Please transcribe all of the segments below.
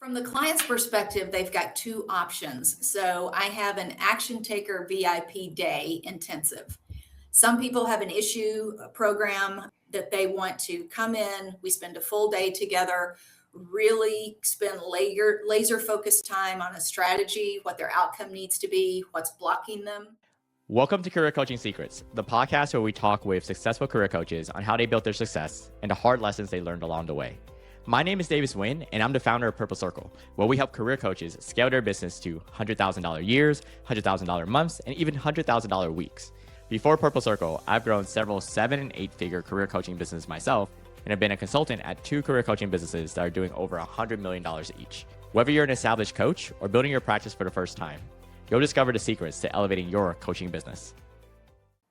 From the client's perspective, they've got two options. So I have an Action Taker VIP Day intensive. Some people have an issue program that they want to come in. We spend a full day together, really spend laser focused time on a strategy, what their outcome needs to be, what's blocking them. Welcome to Career Coaching Secrets, the podcast where we talk with successful career coaches on how they built their success and the hard lessons they learned along the way. My name is Davis Nguyen, and I'm the founder of Purple Circle, where we help career coaches scale their business to $100,000 years, $100,000 months, and even $100,000 weeks. Before Purple Circle, I've grown several 7- and 8-figure career coaching businesses myself, and have been a consultant at 2 career coaching businesses that are doing over $100 million each. Whether you're an established coach or building your practice for the first time, you'll discover the secrets to elevating your coaching business.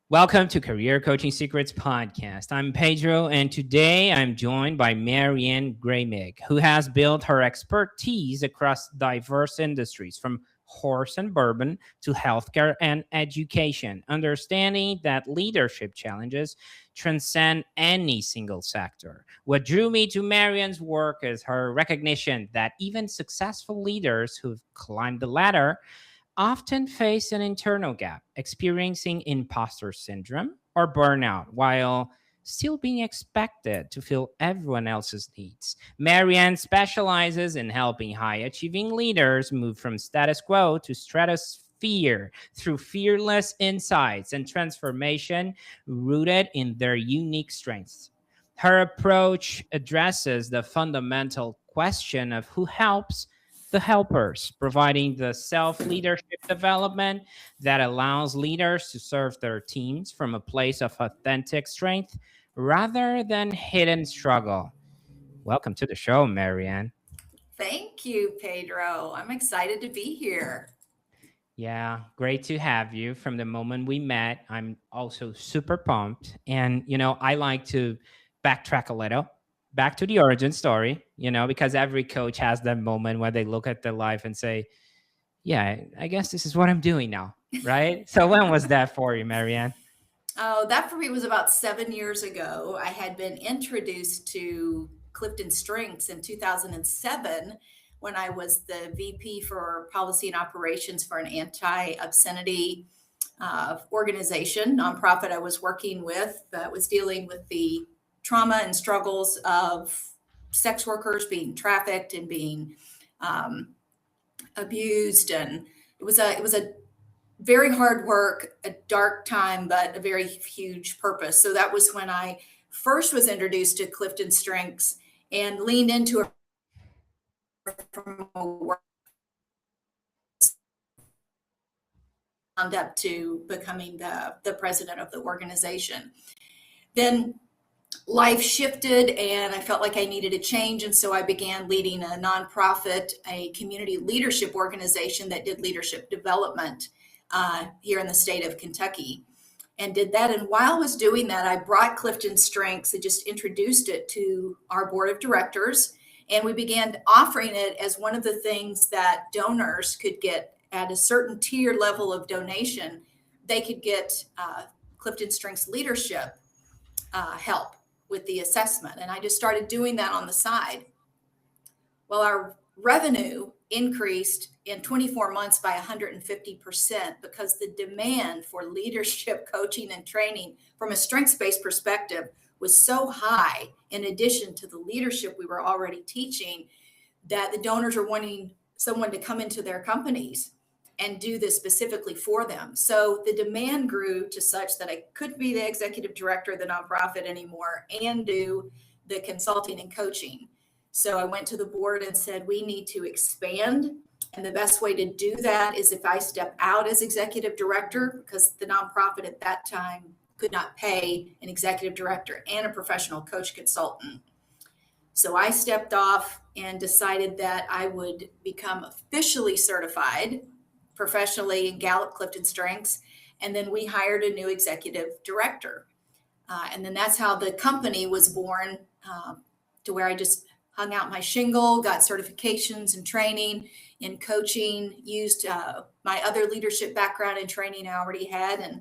Welcome to Career Coaching Secrets Podcast. I'm Pedro, and today I'm joined by MaryAnn Gramig, who has built her expertise across diverse industries, from horse and bourbon to healthcare and education, understanding that leadership challenges transcend any single sector. What drew me to MaryAnn's work is her recognition that even successful leaders who've climbed the ladder often face an internal gap, experiencing imposter syndrome or burnout, while still being expected to fill everyone else's needs. MaryAnn specializes in helping high-achieving leaders move from status quo to stratosphere through fearless insights and transformation rooted in their unique strengths. Her approach addresses the fundamental question of who helps the helpers, providing the self-leadership development that allows leaders to serve their teams from a place of authentic strength rather than hidden struggle. Welcome to the show, MaryAnn. Thank you, Pedro. I'm excited to be here. Yeah, great to have you. From the moment we met, I'm also super pumped. And, I like to backtrack a little. Back to the origin story, because every coach has that moment where they look at their life and say, yeah, I guess this is what I'm doing now, right? So when was that for you, MaryAnn? Oh, that for me was about 7 years ago. I had been introduced to Clifton Strengths in 2007 when I was the VP for Policy and Operations for an anti-obscenity organization, nonprofit I was working with that was dealing with the trauma and struggles of sex workers being trafficked and being abused. And it was a very hard work, a dark time, but a very huge purpose. So that was when I first was introduced to Clifton Strengths and leaned into it from a work up to becoming the president of the organization. Then life shifted and I felt like I needed a change. And so I began leading a nonprofit, a community leadership organization that did leadership development here in the state of Kentucky, and did that. And while I was doing that, I brought Clifton Strengths and just introduced it to our board of directors. And we began offering it as one of the things that donors could get at a certain tier level of donation. They could get Clifton Strengths leadership help with the assessment. And I just started doing that on the side. Well, our revenue increased in 24 months by 150% because the demand for leadership coaching and training from a strengths-based perspective was so high, in addition to the leadership we were already teaching, that the donors were wanting someone to come into their companies and do this specifically for them. So the demand grew to such that I couldn't be the executive director of the nonprofit anymore and do the consulting and coaching. So I went to the board and said, we need to expand. And the best way to do that is if I step out as executive director, because the nonprofit at that time could not pay an executive director and a professional coach consultant. So I stepped off and decided that I would become officially certified professionally in Gallup Clifton Strengths. And then we hired a new executive director. And then that's how the company was born, to where I just hung out my shingle, got certifications and training in coaching, used my other leadership background and training I already had. And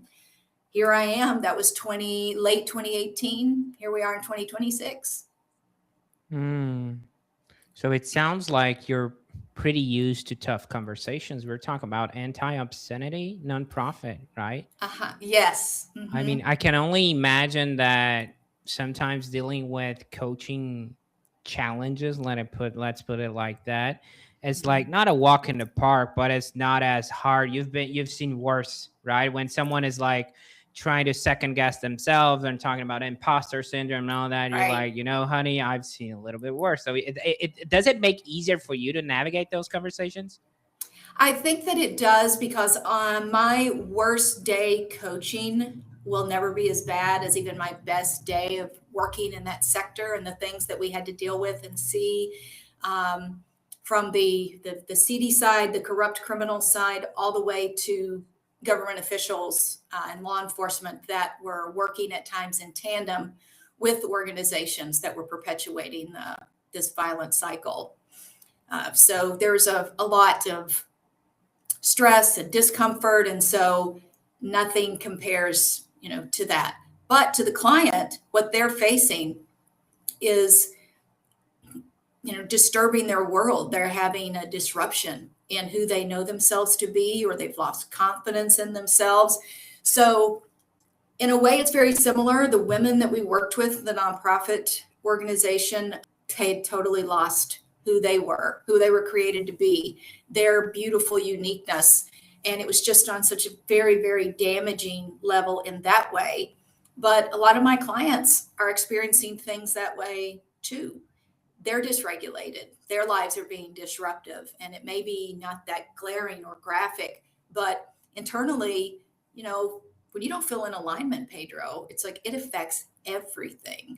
here I am. That was late 2018. Here we are in 2026. So it sounds like you're pretty used to tough conversations. We're talking about anti-obscenity nonprofit, right? Yes. I mean, I can only imagine that sometimes dealing with coaching challenges, let's put it like that. It's like not a walk in the park, but it's not as hard. You've seen worse, right? When someone is like trying to second guess themselves and talking about imposter syndrome and all that, you're Right. like, honey, I've seen a little bit worse. So it does it make easier for you to navigate those conversations? I think that it does, because on my worst day, coaching will never be as bad as even my best day of working in that sector, and the things that we had to deal with and see, from the seedy side, the corrupt criminal side, all the way to government officials and law enforcement that were working at times in tandem with organizations that were perpetuating this violent cycle. So there's a lot of stress and discomfort. And so nothing compares, to that. But to the client, what they're facing is, disturbing their world. They're having a disruption in who they know themselves to be, or they've lost confidence in themselves. So in a way, it's very similar. The women that we worked with, the nonprofit organization, they totally lost who they were created to be, their beautiful uniqueness. And it was just on such a very, very damaging level in that way. But a lot of my clients are experiencing things that way too. They're dysregulated. Their lives are being disruptive. And it may be not that glaring or graphic, but internally, when you don't feel in alignment, Pedro, it's like it affects everything.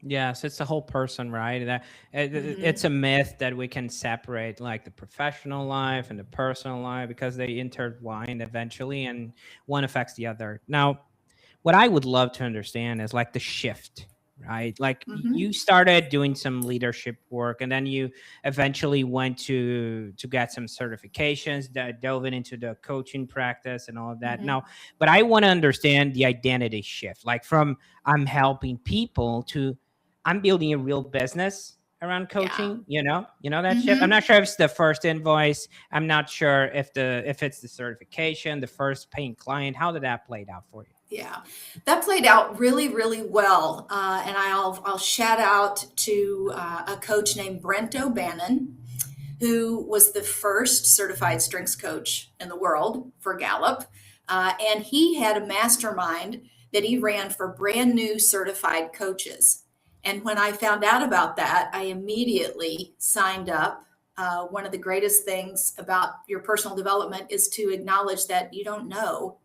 Yes, it's the whole person, right? That it's a myth that we can separate like the professional life and the personal life, because they intertwine eventually, and one affects the other. Now, what I would love to understand is like the shift, right? Like you started doing some leadership work, and then you eventually went to get some certifications, that dove into the coaching practice and all of that. Now, but I want to understand the identity shift, like from I'm helping people to I'm building a real business around coaching. You know that shift. I'm not sure if it's the first invoice. I'm not sure if it's the certification, the first paying client. How did that play out for you? Yeah, that played out really, really well. And I'll shout out to a coach named Brent O'Bannon, who was the first certified strengths coach in the world for Gallup. And he had a mastermind that he ran for brand new certified coaches. And when I found out about that, I immediately signed up. One of the greatest things about your personal development is to acknowledge that you don't know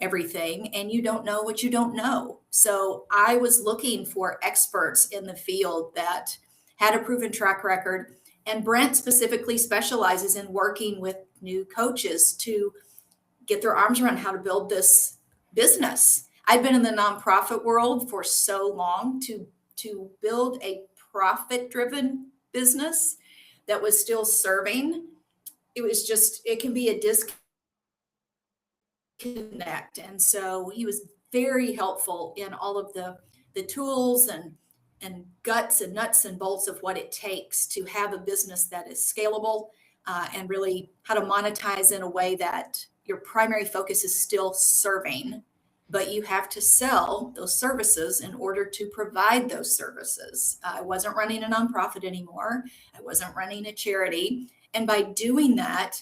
everything and you don't know what you don't know. So I was looking for experts in the field that had a proven track record. And Brent specifically specializes in working with new coaches to get their arms around how to build this business. I've been in the nonprofit world for so long to build a profit-driven business that was still serving. It can be a disconnect. And so he was very helpful in all of the tools and guts and nuts and bolts of what it takes to have a business that is scalable, and really how to monetize in a way that your primary focus is still serving, but you have to sell those services in order to provide those services. I wasn't running a nonprofit anymore. I wasn't running a charity. And by doing that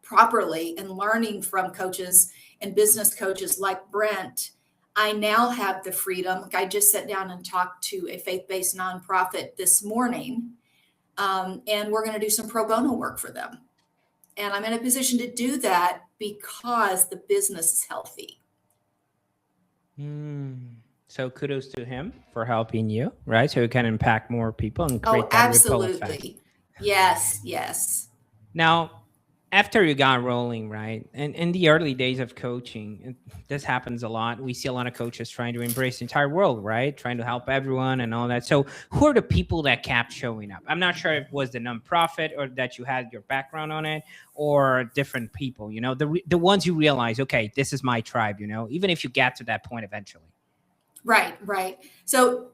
properly and learning from coaches and business coaches like Brent, I now have the freedom. Like I just sat down and talked to a faith-based nonprofit this morning, and we're going to do some pro bono work for them. And I'm in a position to do that because the business is healthy. So kudos to him for helping you, right? So you can impact more people and create that ripple effect. Absolutely. Yes. Now, after you got rolling, right? And in the early days of coaching, this happens a lot. We see a lot of coaches trying to embrace the entire world, right? Trying to help everyone and all that. So who are the people that kept showing up? I'm not sure if it was the nonprofit or that you had your background on it, or different people, the ones you realize, okay, this is my tribe, even if you get to that point eventually. Right. So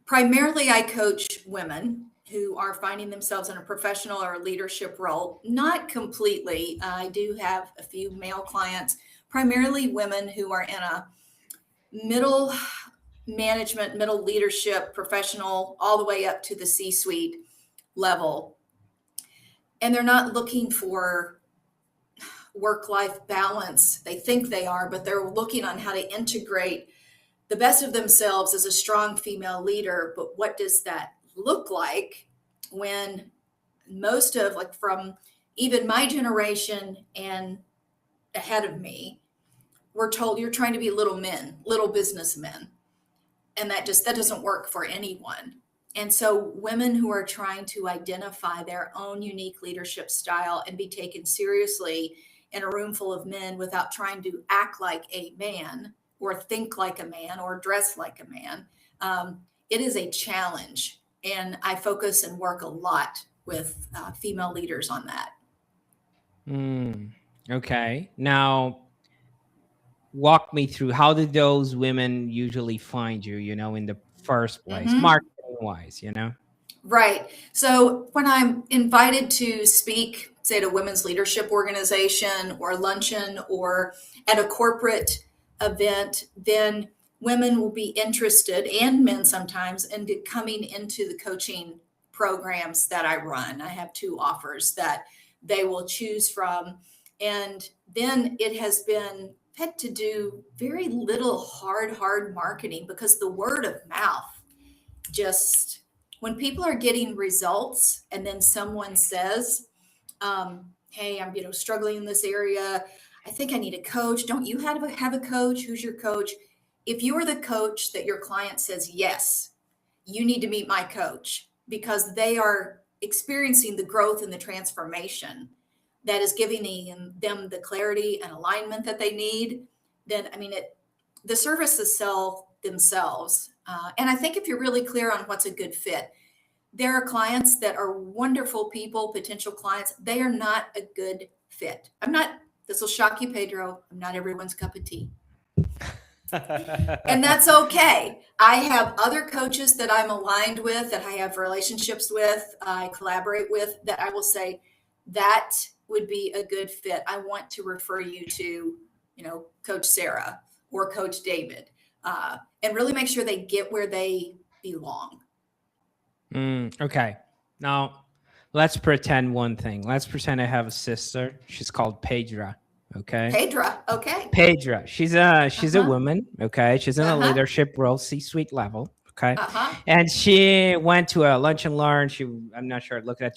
primarily I coach women who are finding themselves in a professional or leadership role. Not completely. I do have a few male clients, primarily women who are in a middle management, middle leadership, professional, all the way up to the C-suite level. And they're not looking for work-life balance. They think they are, but they're looking on how to integrate the best of themselves as a strong female leader. But what does that look like when most of, like, from even my generation and ahead of me, we're told you're trying to be little men, little businessmen. And that doesn't work for anyone. And so women who are trying to identify their own unique leadership style and be taken seriously in a room full of men without trying to act like a man or think like a man or dress like a man, it is a challenge. And I focus and work a lot with female leaders on that. Okay. Now, walk me through, how did those women usually find you, in the first place, marketing wise, Right. So when I'm invited to speak, say at a women's leadership organization or luncheon or at a corporate event, then women will be interested, and men sometimes, in coming into the coaching programs that I run. I have 2 offers that they will choose from. And then it has been had to do very little hard marketing, because the word of mouth, just when people are getting results and then someone says, hey, I'm struggling in this area, I think I need a coach. Don't you have a coach? Who's your coach? If you are the coach that your client says, yes, you need to meet my coach, because they are experiencing the growth and the transformation that is giving them the clarity and alignment that they need, then the services sell themselves. And I think if you're really clear on what's a good fit, there are clients that are wonderful people, potential clients. They are not a good fit. This will shock you, Pedro, I'm not everyone's cup of tea. And that's okay. I have other coaches that I'm aligned with, that I have relationships with, I collaborate with, that I will say that would be a good fit. I want to refer you to, Coach Sarah or Coach David, and really make sure they get where they belong. Okay. Now, let's pretend one thing. Let's pretend I have a sister. She's called Pedra. Okay. Pedra. She's a woman. Okay. She's in a leadership role, C-suite level. Okay. And she went to a lunch and learn. I'm not sure. Look at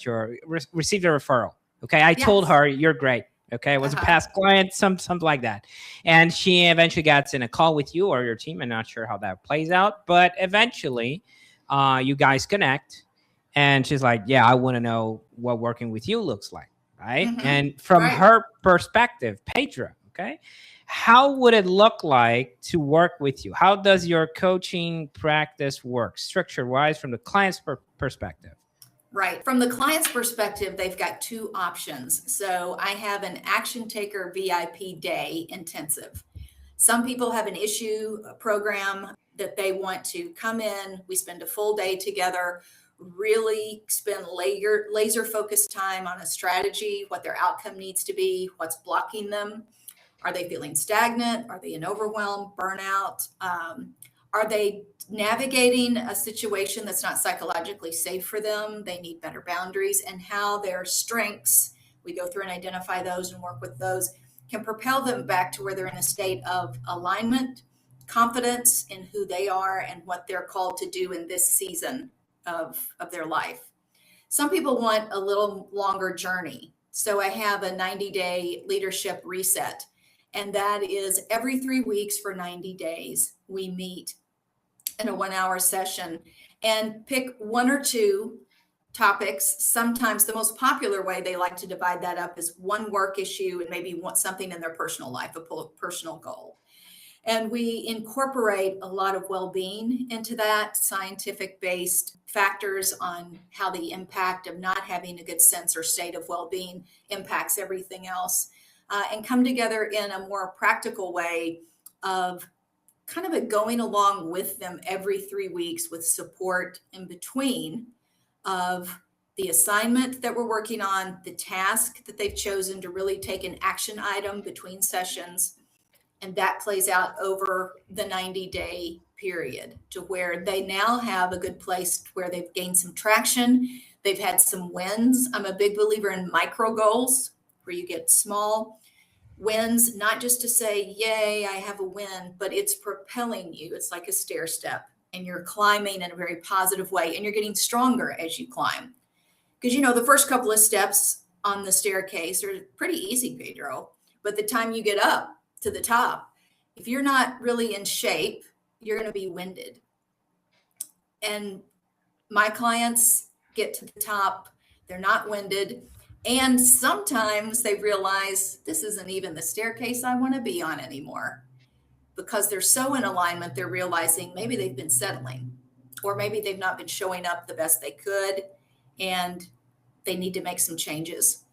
received a referral. Okay. I told her, you're great. Okay. It was a past client, something like that. And she eventually gets in a call with you or your team. I'm not sure how that plays out, but eventually you guys connect, and she's like, yeah, I want to know what working with you looks like. Right. And from her perspective, Pedra, okay, how would it look like to work with you? How does your coaching practice work structure wise from the client's perspective? Right. From the client's perspective, they've got 2 options. So I have an Action Taker VIP day intensive. Some people have an issue program that they want to come in. We spend a full day together, really spend laser focused time on a strategy, what their outcome needs to be, what's blocking them. Are they feeling stagnant? Are they in overwhelm, burnout? Are they navigating a situation that's not psychologically safe for them? They need better boundaries, and how their strengths, we go through and identify those and work with those, can propel them back to where they're in a state of alignment, confidence in who they are and what they're called to do in this season of their life. Some people want a little longer journey. So I have a 90-day leadership reset, and that is every 3 weeks for 90 days. We meet in a 1-hour session and pick 1 or 2 topics. Sometimes the most popular way they like to divide that up is one work issue and maybe something in their personal life, a personal goal. And we incorporate a lot of well-being into that, scientific-based factors on how the impact of not having a good sense or state of well-being impacts everything else, and come together in a more practical way of kind of going along with them every 3 weeks with support in between of the assignment that we're working on, the task that they've chosen to really take an action item between sessions. And that plays out over the 90-day period to where they now have a good place where they've gained some traction. They've had some wins. I'm a big believer in micro goals where you get small wins, not just to say, yay, I have a win, but it's propelling you. It's like a stair step and you're climbing in a very positive way and you're getting stronger as you climb. Because, the first couple of steps on the staircase are pretty easy, Pedro, but the time you get up to the top, if you're not really in shape, you're going to be winded. And my clients get to the top, they're not winded. And sometimes they realize this isn't even the staircase I want to be on anymore because they're so in alignment. They're realizing maybe they've been settling or maybe they've not been showing up the best they could and they need to make some changes.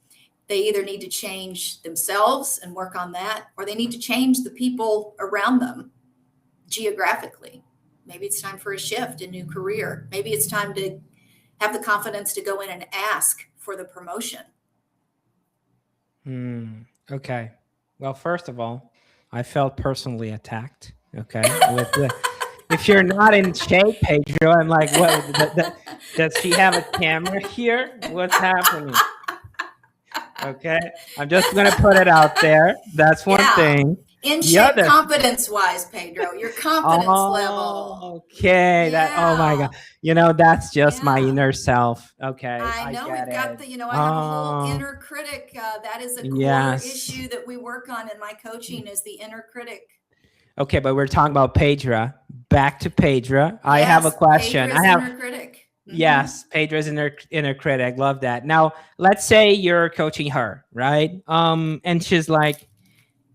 They either need to change themselves and work on that, or they need to change the people around them geographically. Maybe it's time for a shift, a new career. Maybe it's time to have the confidence to go in and ask for the promotion. Okay. Well, first of all, I felt personally attacked. Okay. If you're not in shape, Pedro, I'm like, what? Does she have a camera here? What's happening? Okay. I'm just going to put it out there. That's one thing. In shape, confidence-wise, Pedro, your confidence level. Okay. Oh my God. That's just my inner self. Okay. I know we've got I have a whole inner critic. That is a core issue that we work on in my coaching is the inner critic. Okay, but we're talking about Pedro. Back to Pedro. I have a question. Inner critic. Mm-hmm. Yes, Pedra's inner critic. Love that. Now, let's say you're coaching her, right? And she's like,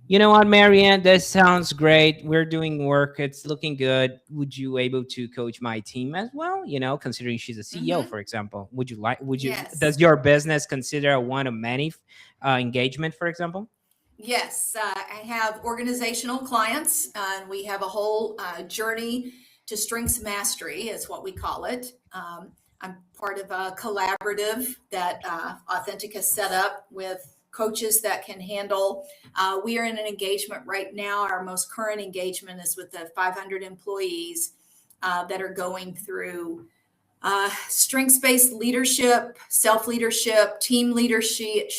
you know what, MaryAnn, this sounds great. We're doing work. It's looking good. Would you able to coach my team as well? Considering she's a CEO, for example. Yes. Does your business consider a one-of-many engagement, for example? Yes, I have organizational clients, and we have a whole journey to strengths mastery is what we call it. I'm part of a collaborative that Authentic has set up with coaches that can handle. We are in an engagement right now. Our most current engagement is with the 500 employees that are going through strengths-based leadership, self-leadership, team leadership.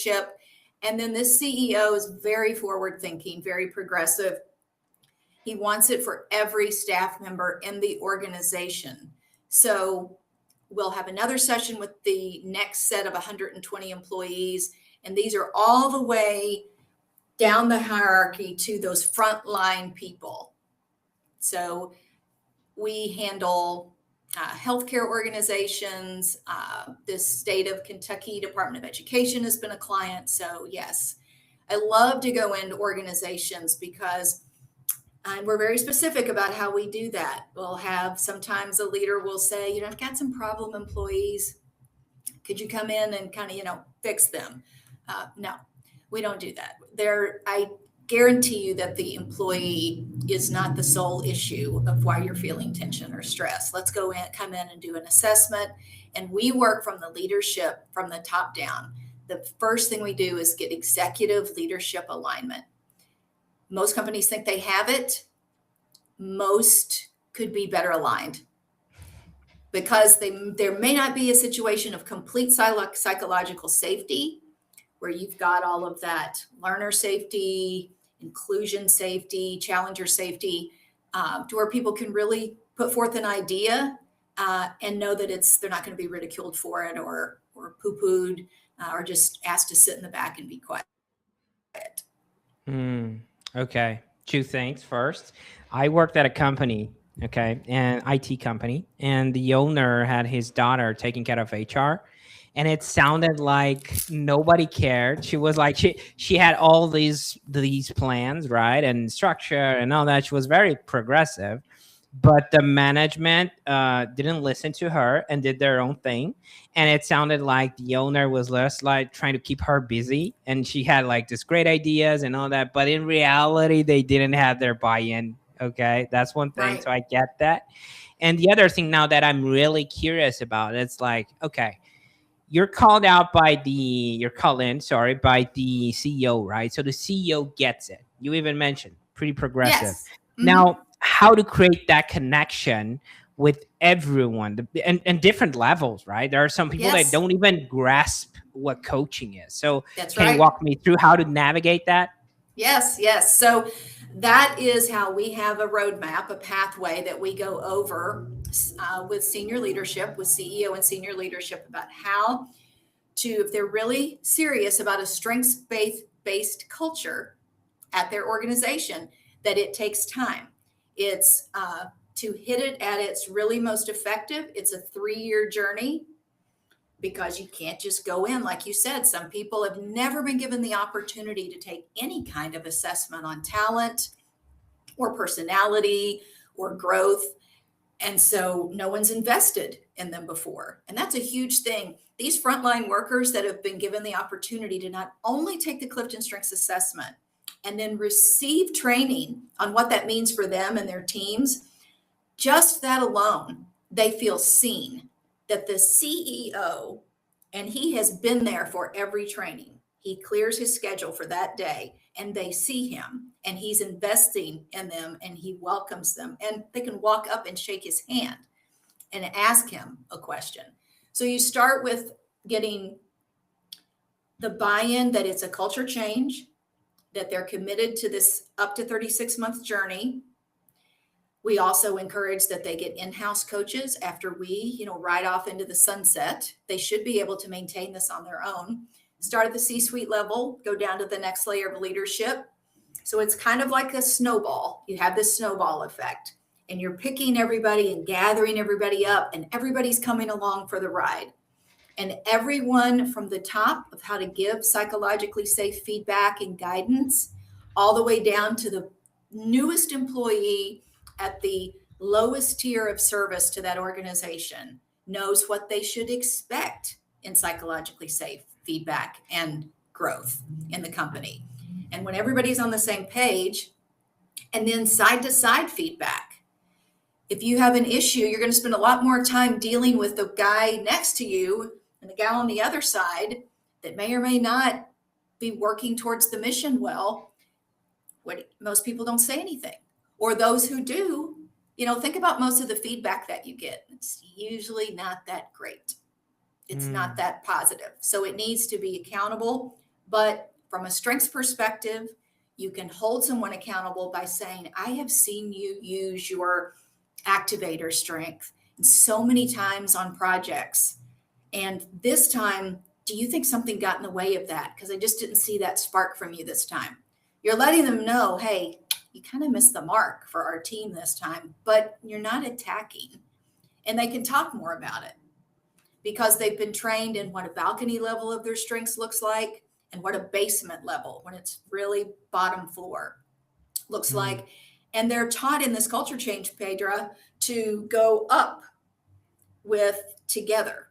And then this CEO is very forward-thinking, very progressive. He wants it for every staff member in the organization. So we'll have another session with the next set of 120 employees. And these are all the way down the hierarchy to those frontline people. So we handle healthcare organizations. The state of Kentucky Department of Education has been a client. So yes, I love to go into organizations because we're very specific about how we do that. We'll have sometimes a leader will say, I've got some problem employees. Could you come in and kind of, fix them? No, we don't do that. I guarantee you that the employee is not the sole issue of why you're feeling tension or stress. Let's come in and do an assessment. And we work from the leadership from the top down. The first thing we do is get executive leadership alignment. Most companies think they have it. Most could be better aligned because there may not be a situation of complete psychological safety where you've got all of that learner safety, inclusion safety, challenger safety, to where people can really put forth an idea and know that they're not going to be ridiculed for it or poo-pooed or just asked to sit in the back and be quiet. Okay. Two things. First, I worked at a company, an IT company, and the owner had his daughter taking care of HR. And it sounded like nobody cared. She was like, she had all these plans, right? And structure and all that. She was very progressive, but the management didn't listen to her and did their own thing. And it sounded like the owner was less like trying to keep her busy. And she had like this great ideas and all that. But in reality, they didn't have their buy-in. Okay. That's one thing. Right. So I get that. And the other thing now that I'm really curious about, it's like, okay, you're called by the CEO, right? So the CEO gets it. You even mentioned pretty progressive. Yes. Now, how to create that connection with everyone and different levels, right? There are some people that Yes. don't even grasp what coaching is. So That's can you right. walk me through how to navigate that? Yes. So that is how we have a roadmap, a pathway that we go over with senior leadership, with CEO and senior leadership about how to, if they're really serious about a strengths-based culture at their organization, that it takes time. It's to hit it at its really most effective. It's a 3-year journey, because you can't just go in. Like you said, some people have never been given the opportunity to take any kind of assessment on talent or personality or growth. And so no one's invested in them before. And that's a huge thing. These frontline workers that have been given the opportunity to not only take the Clifton Strengths Assessment and then receive training on what that means for them and their teams, just that alone, they feel seen. That the CEO, and he has been there for every training, he clears his schedule for that day, and they see him, and he's investing in them, and he welcomes them, and they can walk up and shake his hand and ask him a question. So you start with getting the buy-in that it's a culture change, that they're committed to this up to 36-month journey. We also encourage that they get in-house coaches after we, ride off into the sunset. They should be able to maintain this on their own. Start at the C-suite level, go down to the next layer of leadership. So it's kind of like a snowball. You have this snowball effect, and you're picking everybody and gathering everybody up, and everybody's coming along for the ride. And everyone from the top of how to give psychologically safe feedback and guidance, all the way down to the newest employee at the lowest tier of service to that organization, knows what they should expect in psychologically safe feedback and growth in the company. And when everybody's on the same page, and then side to side feedback. If you have an issue, you're going to spend a lot more time dealing with the guy next to you and the gal on the other side that may or may not be working towards the mission well. Most people don't say anything. Or those who do, think about most of the feedback that you get. It's usually not that great. It's not that positive. So it needs to be accountable. But from a strengths perspective, you can hold someone accountable by saying, I have seen you use your activator strength so many times on projects. And this time, do you think something got in the way of that? Because I just didn't see that spark from you this time. You're letting them know, hey, you kind of missed the mark for our team this time, but you're not attacking. And they can talk more about it because they've been trained in what a balcony level of their strengths looks like and what a basement level, when it's really bottom floor, looks like. And they're taught in this culture change, Pedra, to go up with together.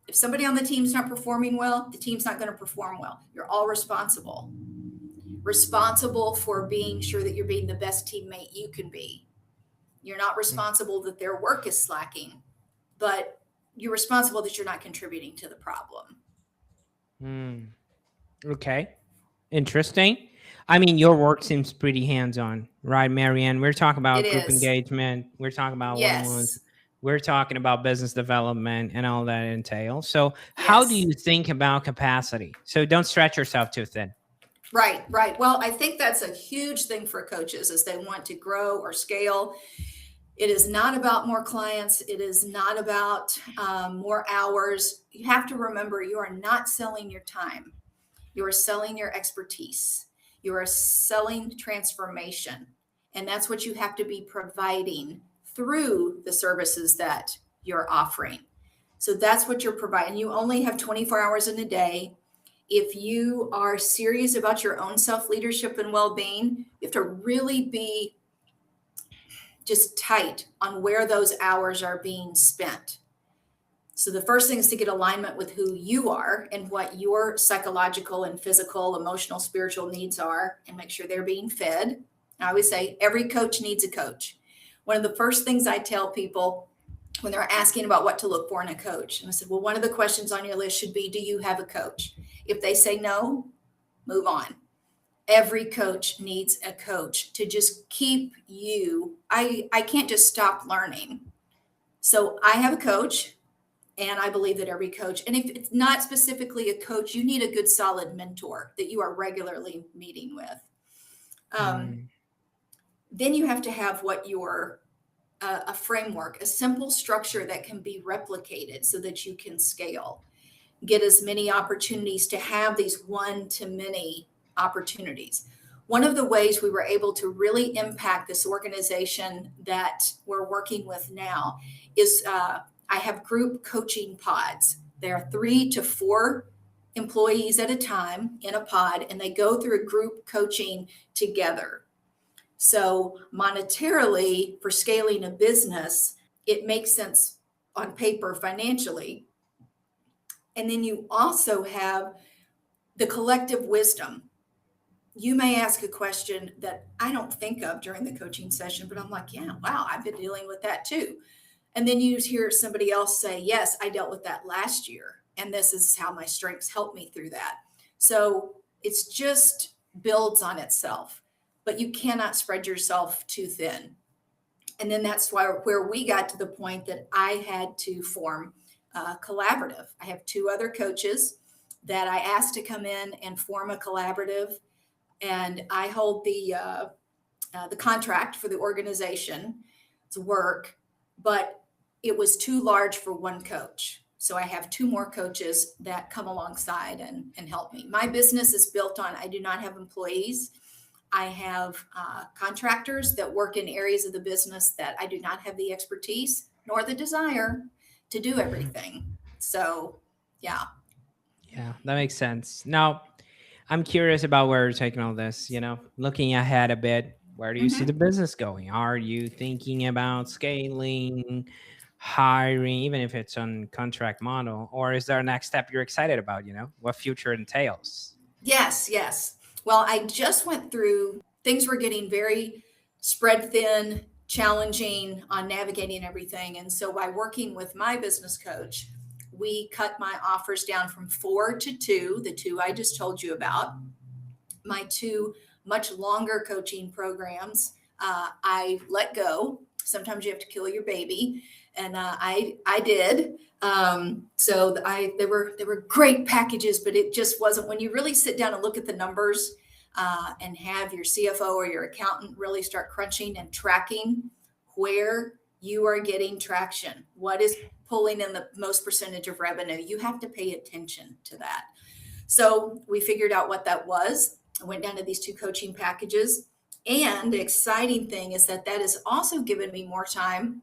If somebody on the team's not performing well, the team's not going to perform well. You're all responsible for being sure that you're being the best teammate you can be. You're not responsible that their work is slacking, but you're responsible that you're not contributing to the problem. Okay. Interesting. I mean, your work seems pretty hands-on, right, MaryAnn? We're talking about group engagement. We're talking about one-on-ones. We're talking about business development and all that entails. So how do you think about capacity? So don't stretch yourself too thin. Right. Well, I think that's a huge thing for coaches as they want to grow or scale. It is not about more clients. It is not about more hours. You have to remember, you are not selling your time. You are selling your expertise. You are selling transformation. And that's what you have to be providing through the services that you're offering. So that's what you're providing. You only have 24 hours in a day. If you are serious about your own self-leadership and well-being, you have to really be just tight on where those hours are being spent. So the first thing is to get alignment with who you are and what your psychological and physical, emotional, spiritual needs are, and make sure they're being fed. I always say every coach needs a coach. One of the first things I tell people when they're asking about what to look for in a coach, and I said, well, one of the questions on your list should be, do you have a coach? If they say no, move on. Every coach needs a coach to just keep you. I can't just stop learning. So I have a coach, and I believe that every coach, and if it's not specifically a coach, you need a good solid mentor that you are regularly meeting with. Then you have to have what your a framework, a simple structure that can be replicated so that you can scale, get as many opportunities to have these one-to-many opportunities. One of the ways we were able to really impact this organization that we're working with now is I have group coaching pods. There are 3 to 4 employees at a time in a pod, and they go through group coaching together. So monetarily, for scaling a business, it makes sense on paper financially. And then you also have the collective wisdom. You may ask a question that I don't think of during the coaching session, but I'm like, yeah, wow, I've been dealing with that too. And then you hear somebody else say, yes, I dealt with that last year, and this is how my strengths helped me through that. So it's just builds on itself, but you cannot spread yourself too thin. And then that's where we got to the point that I had to form a collaborative. I have 2 other coaches that I asked to come in and form a collaborative, and I hold the contract for the organization's work, but it was too large for one coach. So I have 2 more coaches that come alongside and help me. My business is built on, I do not have employees. I have contractors that work in areas of the business that I do not have the expertise nor the desire to do everything. So, yeah. Yeah, that makes sense. Now, I'm curious about where you're taking all this, looking ahead a bit. Where do you see the business going? Are you thinking about scaling, hiring, even if it's on contract model, or is there a next step you're excited about, what future entails? Yes. Well, I just went through, things were getting very spread thin, challenging on navigating everything. And so by working with my business coach, we cut my offers down from 4 to 2, the 2 I just told you about. My 2 much longer coaching programs, I let go. Sometimes you have to kill your baby. And I did. So they were great packages, but it just wasn't, when you really sit down and look at the numbers and have your CFO or your accountant really start crunching and tracking where you are getting traction, what is pulling in the most percentage of revenue, you have to pay attention to that. So we figured out what that was. I went down to these 2 coaching packages. And the exciting thing is that has also given me more time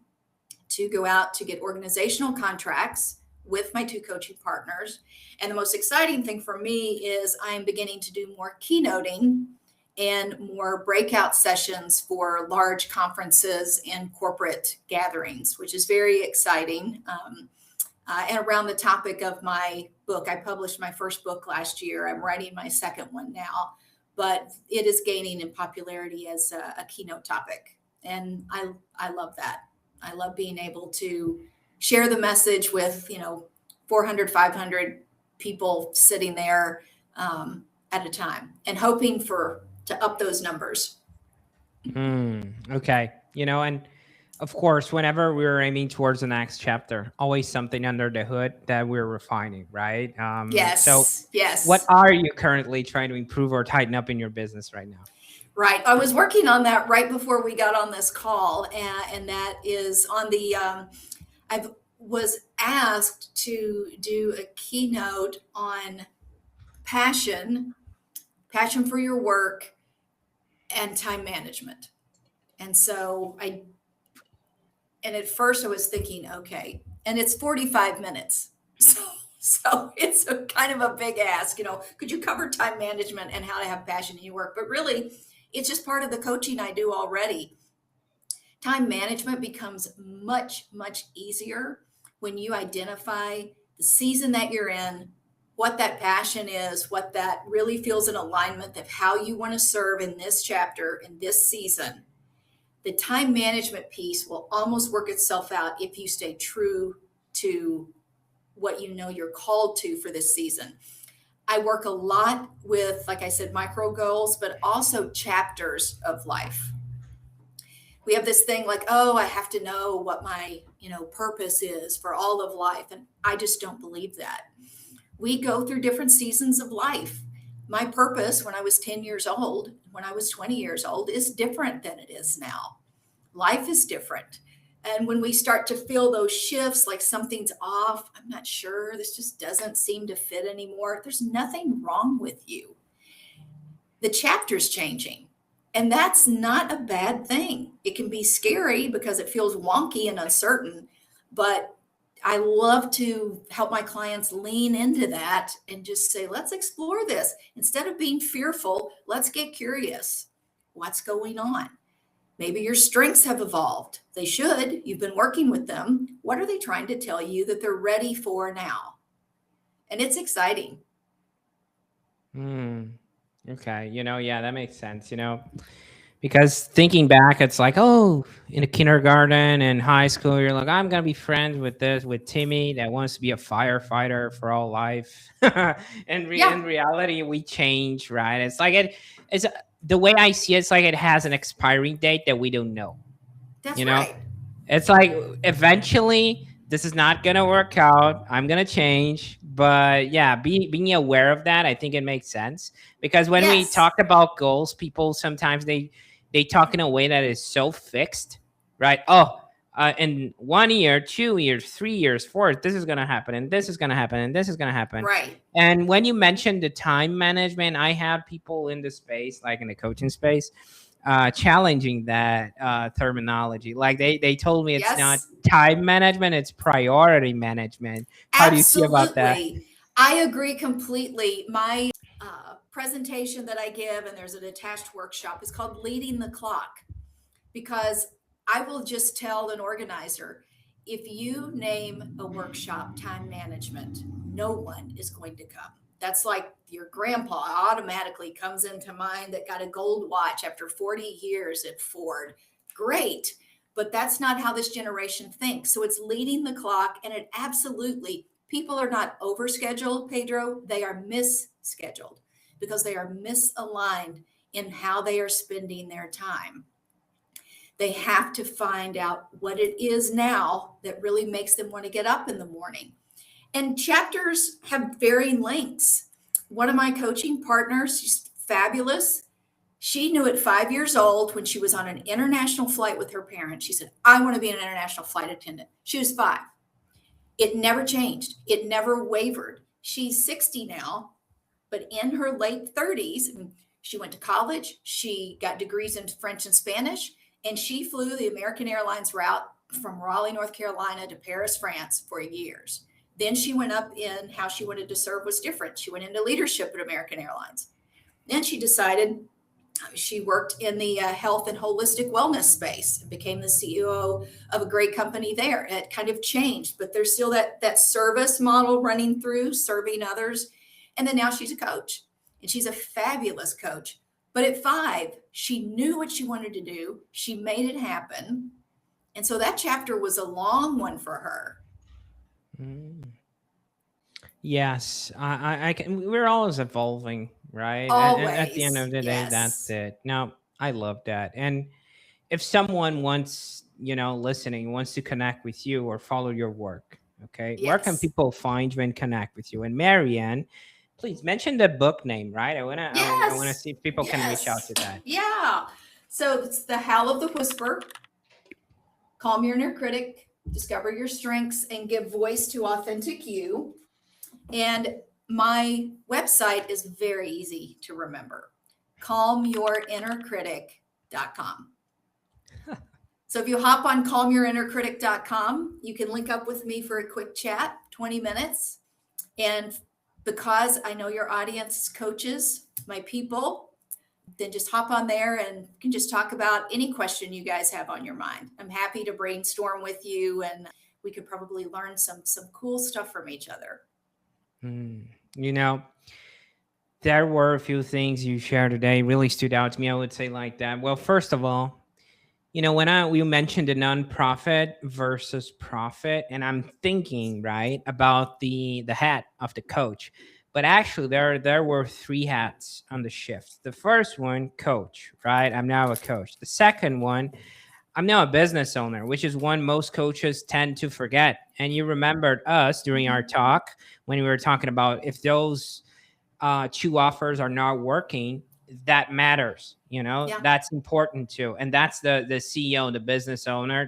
to go out to get organizational contracts with my 2 coaching partners. And the most exciting thing for me is I'm beginning to do more keynoting and more breakout sessions for large conferences and corporate gatherings, which is very exciting. And around the topic of my book, I published my first book last year. I'm writing my second one now, but it is gaining in popularity as a keynote topic. And I love that. I love being able to share the message with, 400, 500 people sitting there at a time and hoping to up those numbers. Okay. And of course, whenever we're aiming towards the next chapter, always something under the hood that we're refining, right? Yes. So yes. What are you currently trying to improve or tighten up in your business right now? Right. I was working on that right before we got on this call. And that is on the, I was asked to do a keynote on passion for your work and time management. And so and at first I was thinking, okay, and it's 45 minutes. So it's a kind of a big ask, could you cover time management and how to have passion in your work? But really, it's just part of the coaching I do already. Time management becomes much, much easier when you identify the season that you're in, what that passion is, what that really feels in alignment of how you want to serve in this chapter, in this season. The time management piece will almost work itself out if you stay true to what you know you're called to for this season. I work a lot with, like I said, micro goals, but also chapters of life. We have this thing like, oh, I have to know what my, purpose is for all of life. And I just don't believe that. We go through different seasons of life. My purpose when I was 10 years old, when I was 20 years old, is different than it is now. Life is different. And when we start to feel those shifts, like something's off, I'm not sure, this just doesn't seem to fit anymore. There's nothing wrong with you. The chapter's changing. And that's not a bad thing. It can be scary because it feels wonky and uncertain, but I love to help my clients lean into that and just say, let's explore this. Instead of being fearful, let's get curious. What's going on? Maybe your strengths have evolved. They should. You've been working with them. What are they trying to tell you that they're ready for now? And it's exciting. Okay. Yeah, that makes sense, because thinking back, it's like, oh, in a kindergarten and high school, you're like, I'm going to be friends with Timmy that wants to be a firefighter for all life. In reality, we change, right? It's like it's the way I see it, it's like it has an expiring date that we don't know. That's right. It's like eventually this is not going to work out. I'm going to change. But yeah, being aware of that, I think it makes sense. Because when we talk about goals, people sometimes they talk in a way that is so fixed, right? In 1 year, 2 years, 3 years, 4, this is going to happen, and this is going to happen, and this is going to happen. Right. And when you mentioned the time management, I have people in the space, like in the coaching space, challenging that terminology. Like they told me it's not time management, it's priority management. How do you feel about that? I agree completely. My presentation that I give, and there's an attached workshop, is called Leading the Clock, because I will just tell an organizer, if you name a workshop time management, no one is going to come. That's like your grandpa automatically comes into mind that got a gold watch after 40 years at Ford. Great. But that's not how this generation thinks. So it's leading the clock, and it absolutely, people are not overscheduled, Pedro. They are misscheduled because they are misaligned in how they are spending their time. They have to find out what it is now that really makes them want to get up in the morning. And chapters have varying lengths. One of my coaching partners, she's fabulous. She knew at 5 years old when she was on an international flight with her parents. She said, I want to be an international flight attendant. She was 5. It never changed. It never wavered. She's 60 now, but in her late 30s, she went to college. She got degrees in French and Spanish, and she flew the American Airlines route from Raleigh, North Carolina to Paris, France for years. Then she went up in how she wanted to serve was different. She went into leadership at American Airlines. Then she decided she worked in the health and holistic wellness space and became the CEO of a great company there. It kind of changed, but there's still that service model running through, serving others. And then now she's a coach, and she's a fabulous coach. But at 5, she knew what she wanted to do. She made it happen. And so that chapter was a long one for her. Yes, I can. We're always evolving, right? Always. And at the end of the day, that's it. Now, I love that. And if someone wants, listening, wants to connect with you or follow your work, okay, where can people find you and connect with you? And MaryAnn, please mention the book name, right? I wanna see if people can reach out to that. Yeah. So it's The Howl of the Whisper. Calm your inner critic, discover your strengths, and give voice to authentic you. And my website is very easy to remember. calmyourinnercritic.com. So if you hop on calmyourinnercritic.com, you can link up with me for a quick chat, 20 minutes. And because I know your audience is coaches, my people, then just hop on there and you can just talk about any question you guys have on your mind. I'm happy to brainstorm with you, and we could probably learn some cool stuff from each other. There were a few things you shared today really stood out to me. I would say like that. Well, first of all, You know, we mentioned the nonprofit versus profit, and I'm thinking right about the hat of the coach. But actually, there were three hats on the shift. The first one, coach, right? I'm now a coach. The second one, I'm now a business owner, which is one most coaches tend to forget. And you remembered us during our talk when we were talking about if those two offers are not working, that matters. You know, Yeah. that's important too. And that's the CEO, the business owner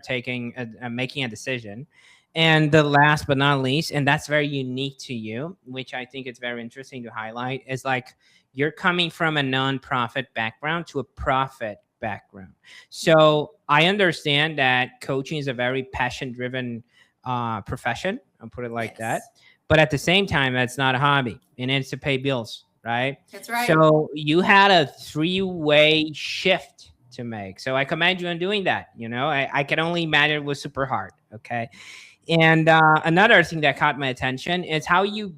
making a decision. And the last but not least, and that's very unique to you, which I think it's very interesting to highlight, is like you're coming from a nonprofit background to a profit background. So I understand that coaching is a very passion driven profession. I'll put it like that. But at the same time, it's not a hobby. It needs to pay bills, right? That's right. So you had a three-way shift to make. So I commend you on doing that. You know, I can only imagine it was super hard. Okay. And another thing that caught my attention is how you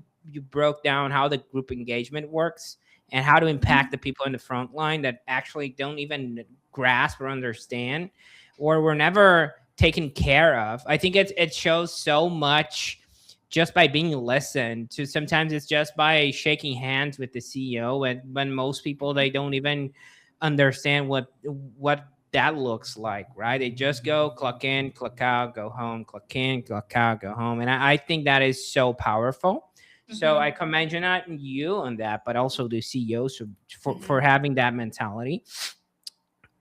broke down how the group engagement works and how to impact the people in the front line that actually don't even grasp or understand or were never taken care of. I think it shows so much just by being listened to. Sometimes it's just by shaking hands with the CEO, and when most people, they don't even understand what that looks like, right? They just go clock in, clock out, go home, clock in, clock out, go home. And I think that is so powerful. So I commend you, not you on that, but also the CEOs for having that mentality.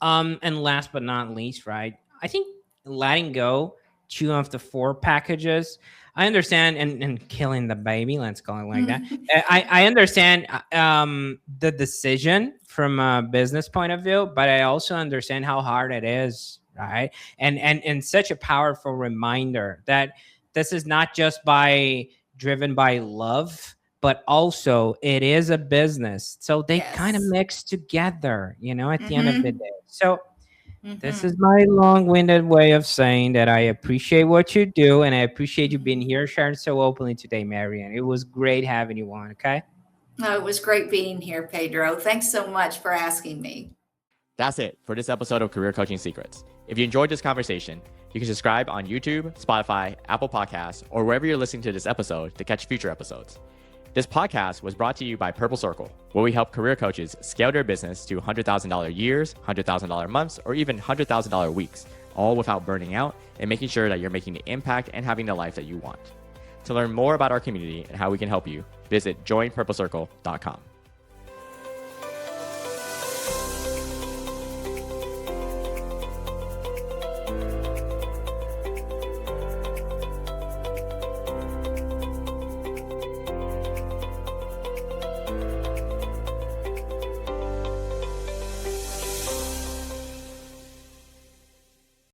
And last but not least, right? I think letting go 2 of the 4 packages. I understand, and killing the baby, let's call it like that. I understand the decision from a business point of view, but I also understand how hard it is, right? And such a powerful reminder that this is not just driven by love, but also it is a business. So they kind of mix together, you know, at the end of the day. So this is my long-winded way of saying that I appreciate what you do, and I appreciate you being here, sharing so openly today, MaryAnn. It was great having you on, okay? No, it was great being here, Pedro. Thanks so much for asking me. That's it for this episode of Career Coaching Secrets. If you enjoyed this conversation, you can subscribe on YouTube, Spotify, Apple Podcasts, or wherever you're listening to this episode to catch future episodes. This podcast was brought to you by Purple Circle, where we help career coaches scale their business to $100,000 years, $100,000 months, or even $100,000 weeks, all without burning out and making sure that you're making the impact and having the life that you want. To learn more about our community and how we can help you, visit joinpurplecircle.com.